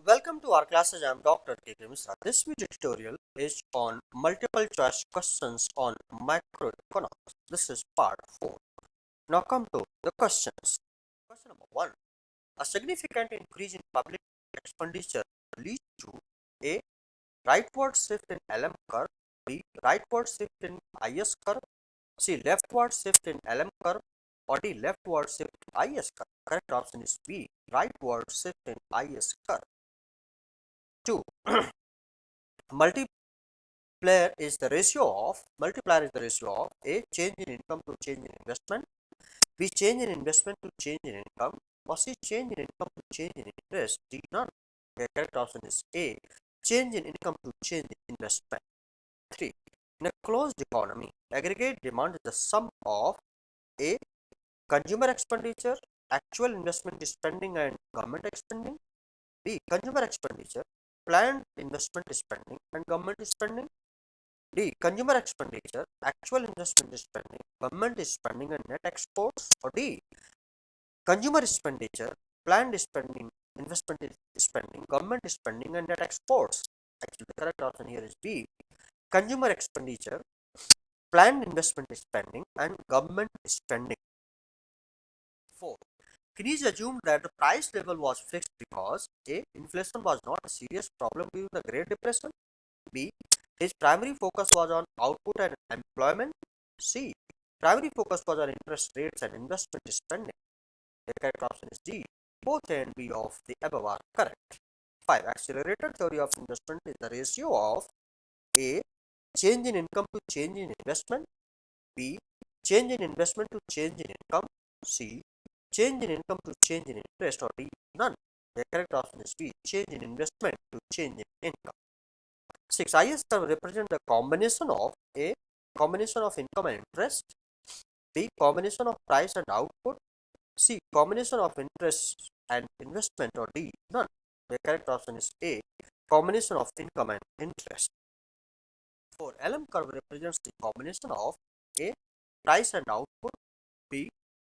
Welcome to our classes. I am Dr. K.K. Misra. This video tutorial is on multiple choice questions on microeconomics. This is part 4. Now come to the questions. Question number 1. A significant increase in public expenditure leads to A. Rightward shift in LM curve, B. Rightward shift in IS curve, C. Leftward shift in LM curve, or D. Leftward shift in IS curve. Correct option is B. Rightward shift in IS curve. 2. Multiplier is the ratio of A. Change in income to change in investment, B. Change in investment to change in income, or C. Change in income to change in interest. D. None. The correct option is A. Change in income to change in investment. 3. In a closed economy, aggregate demand is the sum of A. Consumer expenditure, actual investment spending and government spending, B. Consumer expenditure, planned investment spending and government spending, D. Consumer expenditure, actual investment spending, government spending and net exports, or D. Consumer expenditure, planned spending, investment spending, government spending and net exports. Actually, the correct option here is B. Consumer expenditure, planned investment spending and government spending. 4. Keynes assumed that the price level was fixed because A. Inflation was not a serious problem during the Great Depression, B. His primary focus was on output and employment, C. Primary focus was on interest rates and investment spending. The correct option is D. Both A and B of the above are correct. 5. Accelerated theory of investment is the ratio of A. Change in income to change in investment, B. Change in investment to change in income, C. Change in income to change in interest, or D. None. The correct option is B. Change in investment to change in income. 6. IS curve represent the combination of A. Combination of income and interest, B. Combination of price and output, C. Combination of interest and investment, or D. None. The correct option is A. Combination of income and interest. 4. LM curve represents the combination of A. Price and output, B.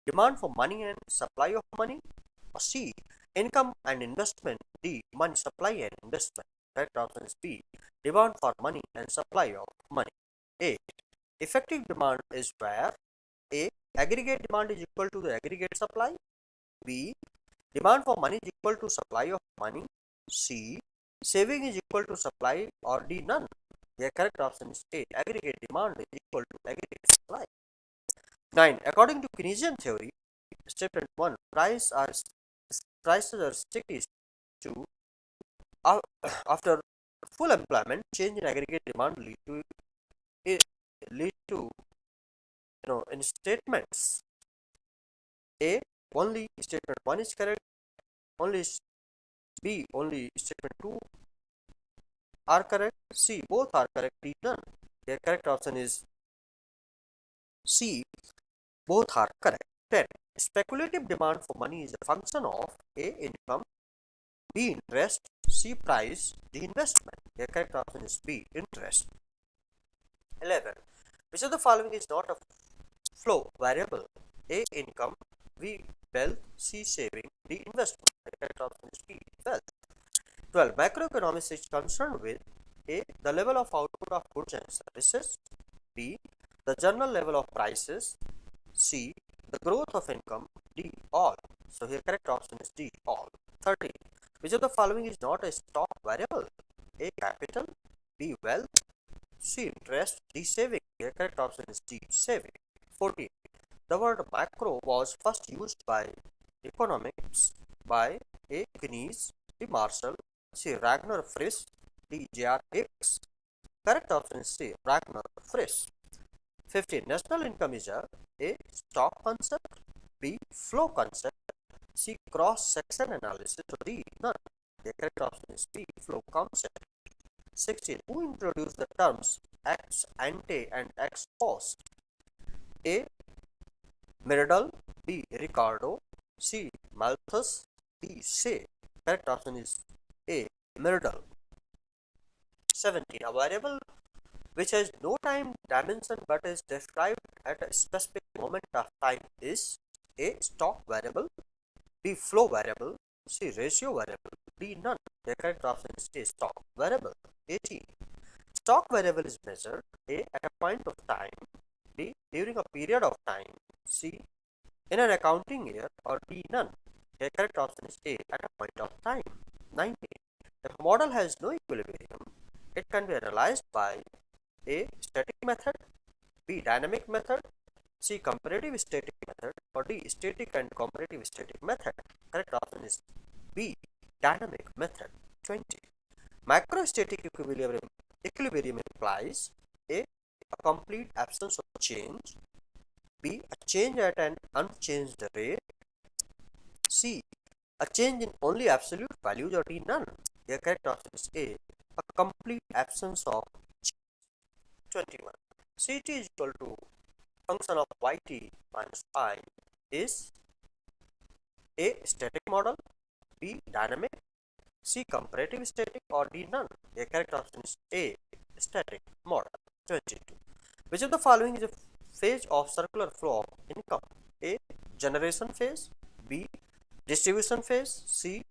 Demand for money and supply of money, or C. Income and investment, D. Money supply and investment. Correct option is B. Demand for money and supply of money. 8. Effective demand is where A. Aggregate demand is equal to the aggregate supply, B. Demand for money is equal to supply of money, C. Saving is equal to supply, or D. None. The correct option is A. Aggregate demand is equal to aggregate supply. 9. According to Keynesian theory, statement 1, prices are sticky to after full employment, change in aggregate demand lead to in statements A. Only statement 1 is correct, only B. Only statement 2 are correct, C. Both are correct, D. None. The correct option is C. Both are correct. 10. Speculative demand for money is a function of A. Income, B. Interest, C. Price, D. Investment. The correct option is B. Interest. 11. Which of the following is not a flow variable? A. Income, B. Wealth, C. Saving, D. Investment. The correct option is B. Wealth. 12. Macroeconomics is concerned with A. The level of output of goods and services, B. The general level of prices, C. The growth of income, D. All. So here correct option is D. All. 13. Which of the following is not a stock variable? A. Capital, B. Wealth, C. Interest, D. Saving. Here correct option is D. Saving. 14. The word macro was first used by economics by A. Keynes, D. Marshall, C. Ragnar Frisch, D. J.R. Hicks. Correct option is C. Ragnar Frisch. 15. National income is A. Stock concept, B. Flow concept, C. Cross-section analysis, or D. None. The correct option is B. Flow concept. 16. Who introduced the terms ex ante and ex post? A. Myrdal, B. Ricardo, C. Malthus, D. Say. Correct option is A. Myrdal. 17. A variable which has no time dimension but is described at a specific moment of time is A. Stock variable, B. Flow variable, C. Ratio variable, D. None. The correct option is A. Stock variable. 18. Stock variable is measured A. At a point of time, B. During a period of time, C. In an accounting year, or D. None. The correct option is A. At a point of time. 19. If a model has no equilibrium, it can be analyzed by A. Static method, B. Dynamic method, C. Comparative static method, or D. Static and comparative static method. Correct option is B. Dynamic method. 20. Macrostatic equilibrium implies A. A complete absence of change, B. A change at an unchanged rate, C. A change in only absolute values, or D. None. The correct option is A. A complete absence of change. 21. Ct is equal to function of yt minus I is A. Static model, B. Dynamic, C. Comparative static, or D. None. The correct option is A. Static model. 22. Which of the following is a phase of circular flow of income? A. Generation phase, B. Distribution phase, C.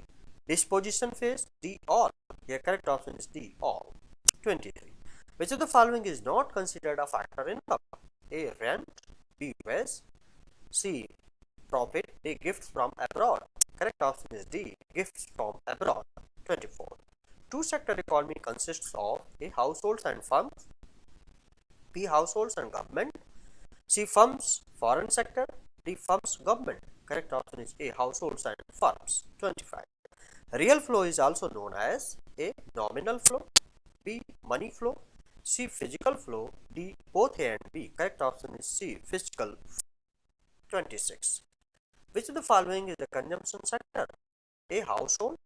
Disposition phase, D. All. The correct option is D. All. 23. Which of the following is not considered a factor in income? A. Rent, B. Wage, C. Profit, D. Gifts from abroad. Correct option is D. Gifts from abroad. 24. Two-sector economy consists of A. Households and firms, B. Households and government, C. Firms, foreign sector, D. Firms, government. Correct option is A. Households and firms. 25. Real flow is also known as A. Nominal flow, B. Money flow, C. Physical flow, D. Both A and B. Correct option is C. Physical. 26. Which of the following is the consumption sector? A. Household,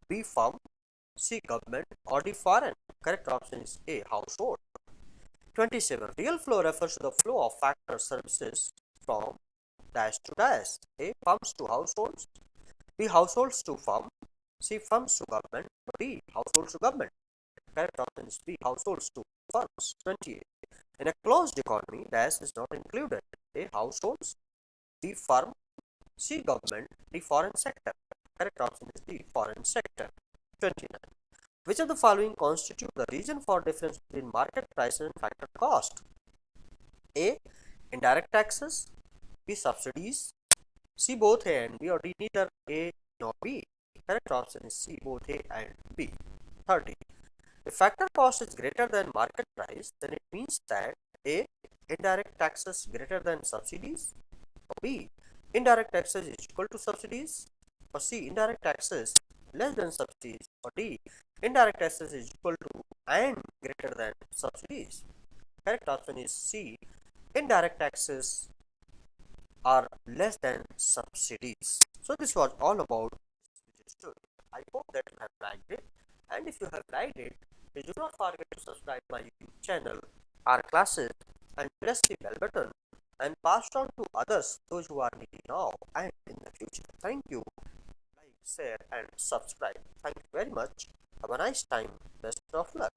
B. Firm, C. Government, or D. Foreign. Correct option is A. Household. 27. Real flow refers to the flow of factors services from dash to dash. A. Firms to households, B. Households to firm, C. Firms to government, D. Households to government. Correct option is B. Households to firms. 28. In a closed economy, dash is not included. A. Households, B. Firm, C. Government, D. Foreign sector. Correct option is D. Foreign sector. 29. Which of the following constitute the reason for difference between market prices and factor cost? A. Indirect taxes, B. Subsidies, C. Both A and B, or D. Neither A nor B. Correct option is C. Both A and B. 30. If factor cost is greater than market price, then it means that A. Indirect taxes greater than subsidies, or B. Indirect taxes is equal to subsidies, or C. Indirect taxes less than subsidies, or D. Indirect taxes is equal to and greater than subsidies. Correct option is C. Indirect taxes are less than subsidies. So this was all about this story. I hope that you have liked it, and if you have liked it, please do not forget to subscribe my YouTube channel, our classes, and press the bell button and pass on to others, those who are needing now and in the future. Thank you. Like, share, and subscribe. Thank you very much. Have a nice time. Best of luck.